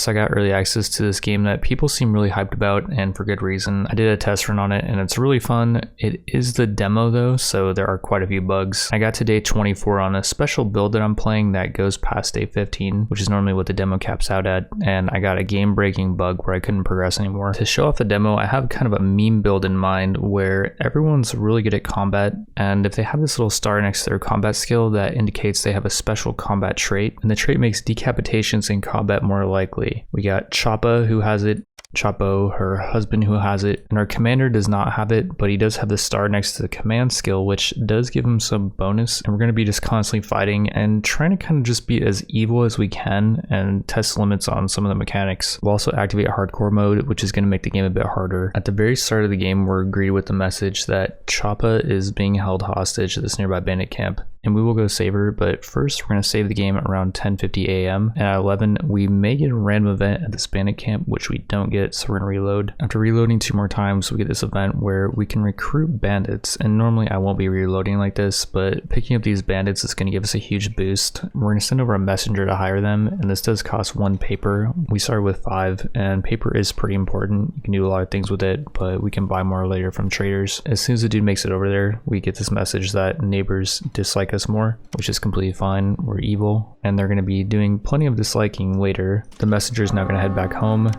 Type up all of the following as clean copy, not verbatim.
So I got early access to this game that people seem really hyped about, and for good reason. I did a test run on it and it's really fun. It is the demo though, so there are quite a few bugs. I got to day 24 on a special build that I'm playing that goes past day 15, which is normally what the demo caps out at, and I got a game breaking bug where I couldn't progress anymore. To show off the demo, I have kind of a meme build in mind where everyone's really good at combat, and if they have this little star next to their combat skill, that indicates they have a special combat trait, and the trait makes decapitations in combat more likely. We got Choppa who has it, Chapo, her husband, who has it, and our commander does not have it, but he does have the star next to the command skill, which does give him some bonus. And we're going to be just constantly fighting and trying to kind of just be as evil as we can and test limits on some of the mechanics. We'll also activate hardcore mode, which is going to make the game a bit harder. At the very start of the game, we're greeted with the message that Choppa is being held hostage at this nearby bandit camp, and we will go save her, but first we're going to save the game at around 10:50 a.m. and at 11 we may get a random event at this bandit camp, which we don't get, so we're going to reload. After reloading 2 more times, we get this event where we can recruit bandits, and normally I won't be reloading like this, but picking up these bandits is going to give us a huge boost. We're going to send over a messenger to hire them, and this does cost 1 paper. We started with 5, and paper is pretty important. You can do a lot of things with it, but we can buy more later from traders. As soon as the dude makes it over there, we get this message that neighbors dislike us more, which is completely fine. We're evil, and they're going to be doing plenty of disliking later. The messenger is now going to head back home,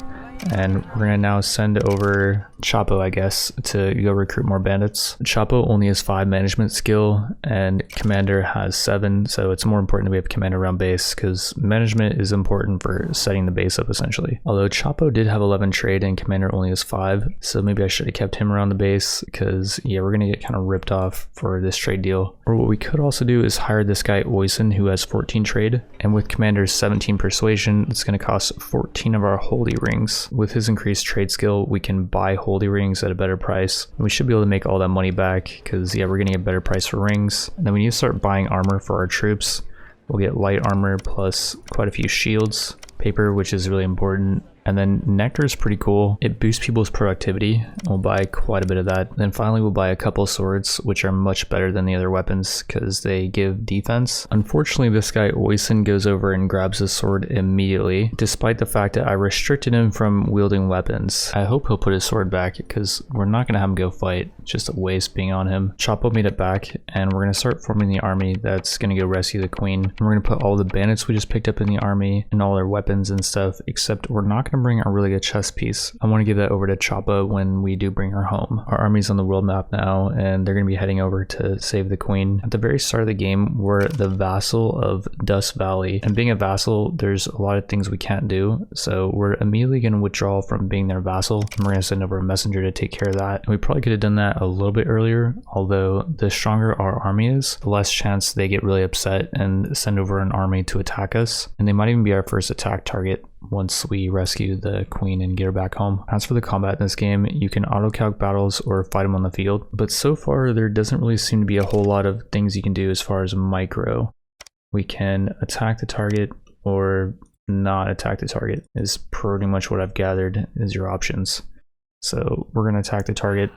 and we're going to now send over Chapo, I guess, to go recruit more bandits. Chapo only has 5 management skill and commander has 7, so it's more important that we have commander around base because management is important for setting the base up essentially. Although Chapo did have 11 trade and commander only has 5, so maybe I should have kept him around the base because yeah, we're gonna get kind of ripped off for this trade deal. Or what we could also do is hire this guy Oisin, who has 14 trade, and with commander's 17 persuasion, it's gonna cost 14 of our holy rings. With his increased trade skill, we can buy holy rings at a better price. We should be able to make all that money back because yeah, we're getting a better price for rings. And then we need to start buying armor for our troops. We'll get light armor plus quite a few shields, paper, which is really important. And then nectar is pretty cool. It boosts people's productivity. We'll buy quite a bit of that. Then finally we'll buy a couple swords, which are much better than the other weapons because they give defense. Unfortunately, this guy Oisin goes over and grabs the sword immediately, despite the fact that I restricted him from wielding weapons. I hope he'll put his sword back because we're not gonna have him go fight. It's just a waste being on him. Chapo made it back, and we're gonna start forming the army that's gonna go rescue the queen. And we're gonna put all the bandits we just picked up in the army and all their weapons and stuff, except we're not gonna bring our really good chest piece. I want to give that over to Choppa when we do bring her home. Our army's on the world map now, and they're going to be heading over to save the queen. At the very start of the game, we're the vassal of Dust Valley, and being a vassal, there's a lot of things we can't do, so we're immediately going to withdraw from being their vassal, and we're going to send over a messenger to take care of that. And we probably could have done that a little bit earlier, although the stronger our army is, the less chance they get really upset and send over an army to attack us, and they might even be our first attack target once we rescue the queen and get her back home. As for the combat in this game, you can auto-calc battles or fight them on the field, but so far there doesn't really seem to be a whole lot of things you can do as far as micro. We can attack the target or not attack the target is pretty much what I've gathered is your options. So we're going to attack the target.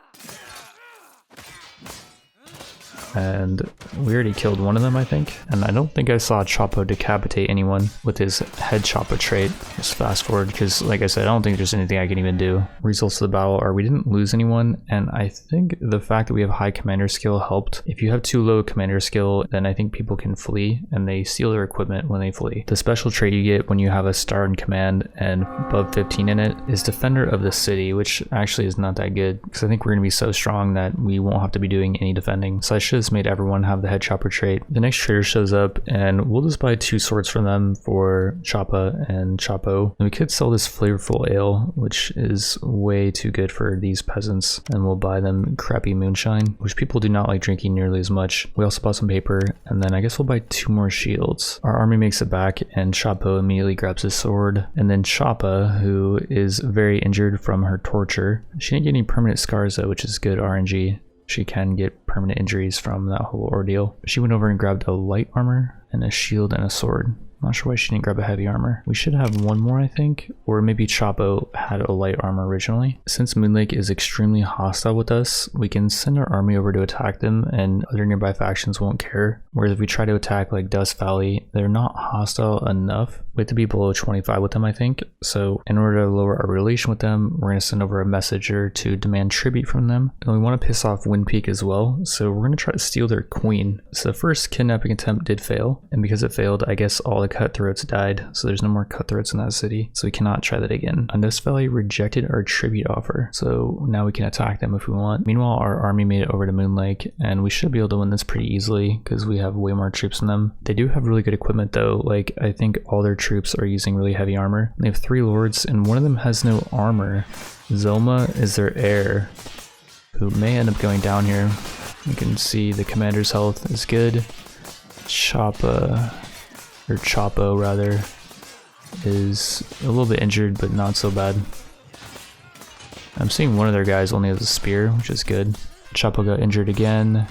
And we already killed one of them, I think. And I don't think I saw Chapo decapitate anyone with his head Chapo trait. Just fast forward, because like I said, I don't think there's anything I can even do. Results of the battle are we didn't lose anyone, and I think the fact that we have high commander skill helped. If you have too low commander skill, then I think people can flee, and they steal their equipment when they flee. The special trait you get when you have a star in command and above 15 in it is Defender of the City, which actually is not that good, because I think we're going to be so strong that we won't have to be doing any defending. So I should have made everyone have the head chopper trait. The next trader shows up, and we'll just buy 2 swords from them for Choppa and Chapo. And we could sell this flavorful ale, which is way too good for these peasants, and we'll buy them crappy moonshine, which people do not like drinking nearly as much. We also bought some paper, and then I guess we'll buy 2 more shields. Our army makes it back, and Chapo immediately grabs his sword. And then Choppa, who is very injured from her torture, she didn't get any permanent scars though, which is good RNG. She can get permanent injuries from that whole ordeal. She went over and grabbed a light armor and a shield and a sword. Not sure why she didn't grab a heavy armor. We should have one more, I think, or maybe Chapo had a light armor originally. Since Moon Lake is extremely hostile with us, we can send our army over to attack them and other nearby factions won't care. Whereas if we try to attack like Dust Valley, they're not hostile enough. We have to be below 25 with them, I think. So in order to lower our relation with them, we're going to send over a messenger to demand tribute from them. And we want to piss off Wind Peak as well. So we're going to try to steal their queen. So the first kidnapping attempt did fail. And because it failed, I guess all the cutthroats died. So there's no more cutthroats in that city. So we cannot try that again. And Dust Valley rejected our tribute offer. So now we can attack them if we want. Meanwhile, our army made it over to Moon Lake. And we should be able to win this pretty easily because we have way more troops than them. They do have really good equipment though. Like I think all their troops are using really heavy armor. They have 3 lords and one of them has no armor. Zoma is their heir, who may end up going down here. You can see the commander's health is good. Chapo rather, is a little bit injured but not so bad. I'm seeing one of their guys only has a spear, which is good. Chapo got injured again,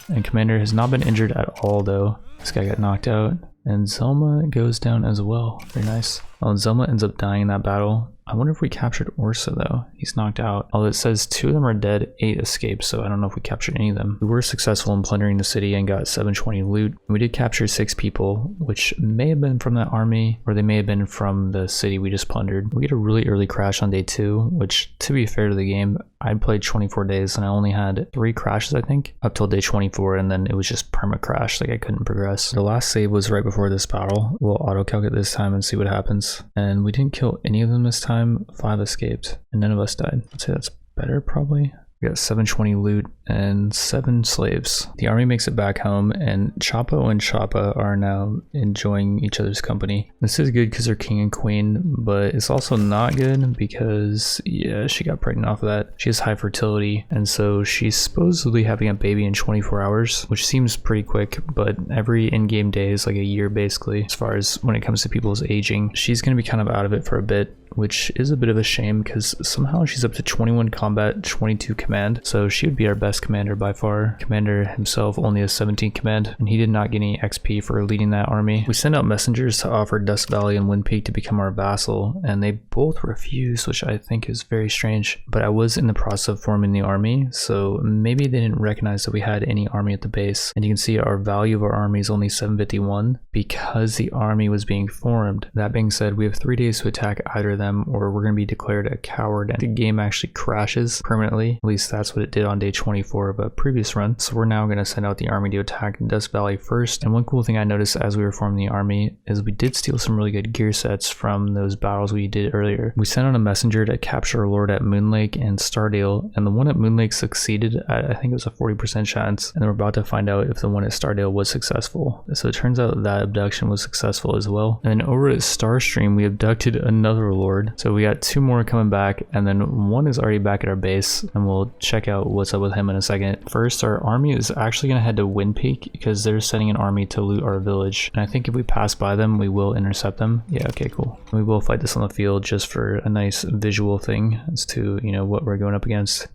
and commander has not been injured at all though. This guy got knocked out. And Zelma goes down as well. Very nice. Oh, and Zelma ends up dying in that battle. I wonder if we captured Ursa though. He's knocked out. Although it says 2 of them are dead, 8 escaped, so I don't know if we captured any of them. We were successful in plundering the city and got 720 loot. We did capture 6 people, which may have been from that army, or they may have been from the city we just plundered. We get a really early crash on day 2, which to be fair to the game, I played 24 days and I only had 3 crashes I think, up till day 24, and then it was just perma crash, like I couldn't progress. The last save was right before this battle. We'll auto calc it this time and see what happens. And we didn't kill any of them this time. 5 escaped and none of us died. I'd say that's better probably. We got 720 loot and 7 slaves. The army makes it back home and Chapo and Chapa are now enjoying each other's company. This is good because they're king and queen, but it's also not good because, yeah, she got pregnant off of that. She has high fertility, and so she's supposedly having a baby in 24 hours, which seems pretty quick, but every in-game day is like a year basically, as far as when it comes to people's aging. She's going to be kind of out of it for a bit, which is a bit of a shame because somehow she's up to 21 combat, 22 command, so she would be our best commander by far. Commander himself only has 17 command, and he did not get any XP for leading that army. We sent out messengers to offer Dust Valley and Wind Peak to become our vassal, and they both refused, which I think is very strange. But I was in the process of forming the army, so maybe they didn't recognize that we had any army at the base. And you can see our value of our army is only 751 because the army was being formed. That being said, we have 3 days to attack either of them, or we're going to be declared a coward and the game actually crashes permanently. At least that's what it did on day 24 of a previous run. So we're now going to send out the army to attack Dust Valley first. And one cool thing I noticed as we were forming the army is we did steal some really good gear sets from those battles we did earlier. We sent out a messenger to capture a lord at Moon Lake and Stardale, and the one at Moon Lake succeeded at, I think it was a 40% chance, and we're about to find out if the one at Stardale was successful. So it turns out that abduction was successful as well. And then over at Starstream we abducted another lord. So we got 2 more coming back, and then 1 is already back at our base, and we'll check out what's up with him in a second. First, our army is actually going to head to Wind Peak because they're sending an army to loot our village, and I think if we pass by them we will intercept them. Yeah, okay, cool. We will fight this on the field just for a nice visual thing as to, you know, what we're going up against.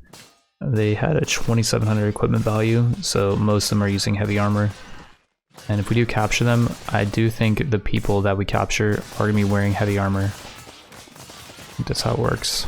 They had a 2700 equipment value, so most of them are using heavy armor. And if we do capture them, I do think the people that we capture are going to be wearing heavy armor. That's how it works.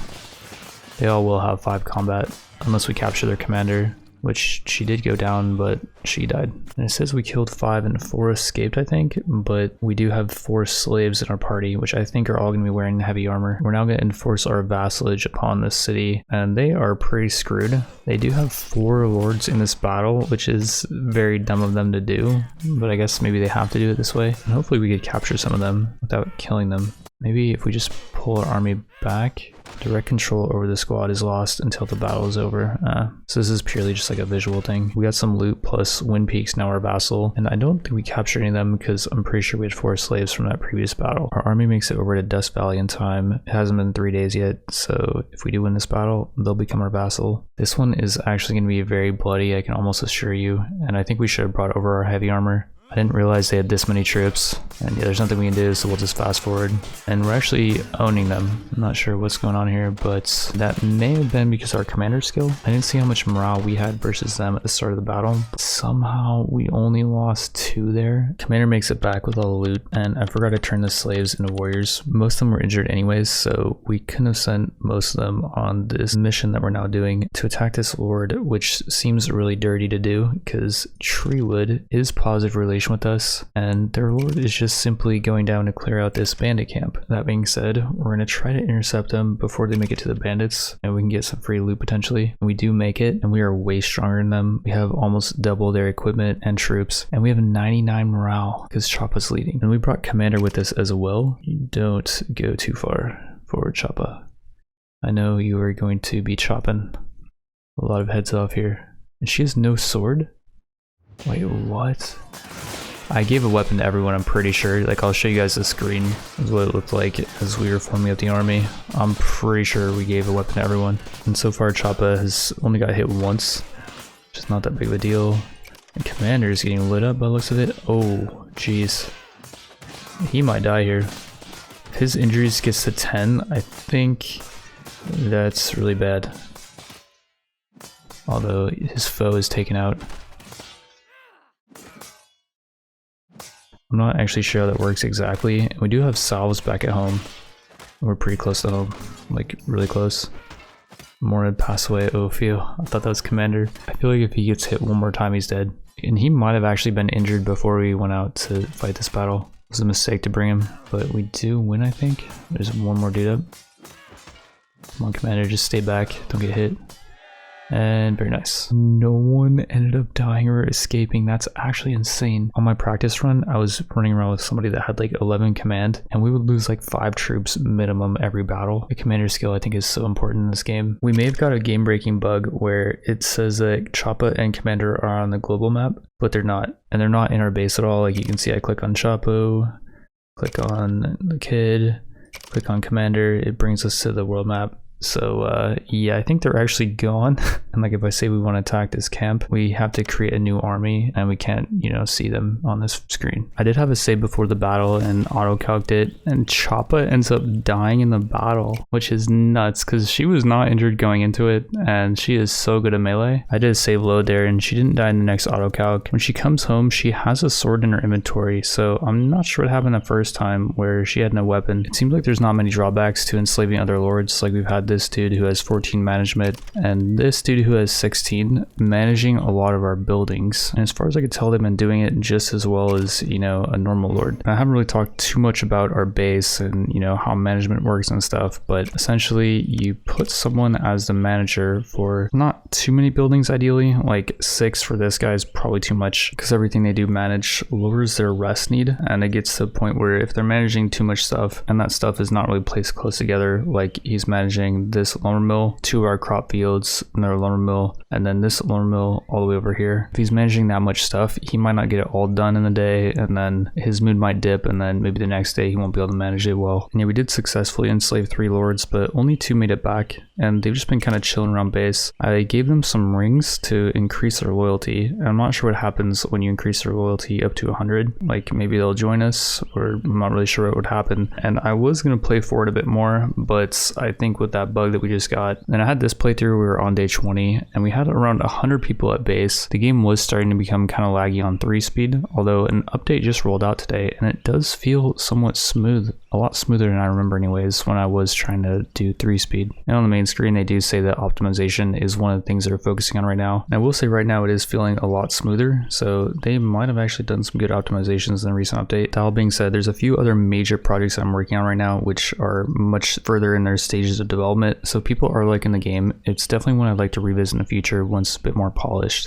They all will have 5 combat unless we capture their commander, which she did go down, but she died. And it says we killed 5 and 4 escaped, I think, but we do have 4 slaves in our party, which I think are all going to be wearing heavy armor. We're now going to enforce our vassalage upon this city, and they are pretty screwed. They do have 4 lords in this battle, which is very dumb of them to do, but I guess maybe they have to do it this way. And hopefully we could capture some of them without killing them. Maybe if we just pull our army back, direct control over the squad is lost until the battle is over. So this is purely just like a visual thing. We got some loot plus Wind Peak's now our vassal, and I don't think we captured any of them because I'm pretty sure we had 4 slaves from that previous battle. Our army makes it over to Dust Valley in time. It hasn't been 3 days yet, so if we do win this battle, they'll become our vassal. This one is actually going to be very bloody, I can almost assure you, and I think we should have brought over our heavy armor. I didn't realize they had this many troops, and yeah, there's nothing we can do, so we'll just fast forward. And we're actually owning them. I'm not sure what's going on here, but that may have been because of our commander skill. I didn't see how much morale we had versus them at the start of the battle. Somehow we only lost 2 there. Commander makes it back with all the loot, and I forgot to turn the slaves into warriors. Most of them were injured anyways, so we couldn't have sent most of them on this mission that we're now doing to attack this lord, which seems really dirty to do because Treewood is positive relation with us, and their lord is just simply going down to clear out this bandit camp. That being said, we're going to try to intercept them before they make it to the bandits, and we can get some free loot potentially. And we do make it, and we are way stronger than them. We have almost double their equipment and troops, and we have 99 morale because Choppa's leading. And we brought commander with us as well. You don't go too far forward, Choppa. I know you are going to be chopping a lot of heads off here. And she has no sword? Wait, what? I gave a weapon to everyone, I'm pretty sure. Like, I'll show you guys the screen. This is what it looked like as we were forming up the army. I'm pretty sure we gave a weapon to everyone. And so far, Choppa has only got hit once, which is not that big of a deal. And Commander is getting lit up by the looks of it. Oh, jeez. He might die here. If his injuries gets to 10, I think that's really bad. Although his foe is taken out. I'm not actually sure how that works exactly. We do have salves back at home. We're pretty close to home, like really close. Morad passed away. Oh, phew. I thought that was Commander. I feel like if he gets hit one more time, he's dead. And he might have actually been injured before we went out to fight this battle. It was a mistake to bring him, but we do win, I think. There's one more dude up. Come on, Commander, just stay back. Don't get hit. And very nice. No one ended up dying or escaping. That's actually insane. On my practice run, I was running around with somebody that had like 11 command, and we would lose like 5 troops minimum every battle. The commander skill I think is so important in this game. We may have got a game-breaking bug where it says that Choppa and commander are on the global map, but they're not. And they're not in our base at all. Like you can see, I click on Choppo, click on the kid, click on commander, it brings us to the world map. So yeah, I think they're actually gone. And like if I say we want to attack this camp, we have to create a new army and we can't, you know, see them on this screen. I did have a save before the battle and auto-calced it, and Choppa ends up dying in the battle, which is nuts because she was not injured going into it and she is so good at melee. I did a save load there and she didn't die in the next auto-calc. When she comes home, she has a sword in her inventory, so I'm not sure what happened the first time where she had no weapon. It seems like there's not many drawbacks to enslaving other lords. Like we've had this dude who has 14 management and this dude who has 16 managing a lot of our buildings, and as far as I could tell, they've been doing it just as well as, you know, a normal lord. I haven't really talked too much about our base and, you know, how management works and stuff, but essentially you put someone as the manager for not too many buildings. Ideally like 6 for this guy is probably too much because everything they do manage lowers their rest need, and it gets to the point where if they're managing too much stuff and that stuff is not really placed close together, like he's managing this lumber mill, 2 of our crop fields, another lumber mill, and then this lumber mill all the way over here. If he's managing that much stuff, he might not get it all done in the day, and then his mood might dip, and then maybe the next day he won't be able to manage it well. And yeah, we did successfully enslave 3 lords, but only 2 made it back, and they've just been kind of chilling around base. I gave them some rings to increase their loyalty, and I'm not sure what happens when you increase their loyalty up to 100. Like maybe they'll join us, or I'm not really sure what would happen. And I was going to play forward a bit more, but I think with that bug that we just got, and I had this playthrough, we were on day 20 and we had around 100 people at base. The game was starting to become kind of laggy on 3 speed, although an update just rolled out today and it does feel somewhat smooth, a lot smoother than I remember anyways when I was trying to do 3 speed. And on the main screen they do say that optimization is one of the things they're focusing on right now, and I will say right now it is feeling a lot smoother, so they might have actually done some good optimizations in the recent update. That all being said, there's a few other major projects I'm working on right now which are much further in their stages of development, so people are liking the game. It's definitely one I'd like to revisit in the future once it's a bit more polished.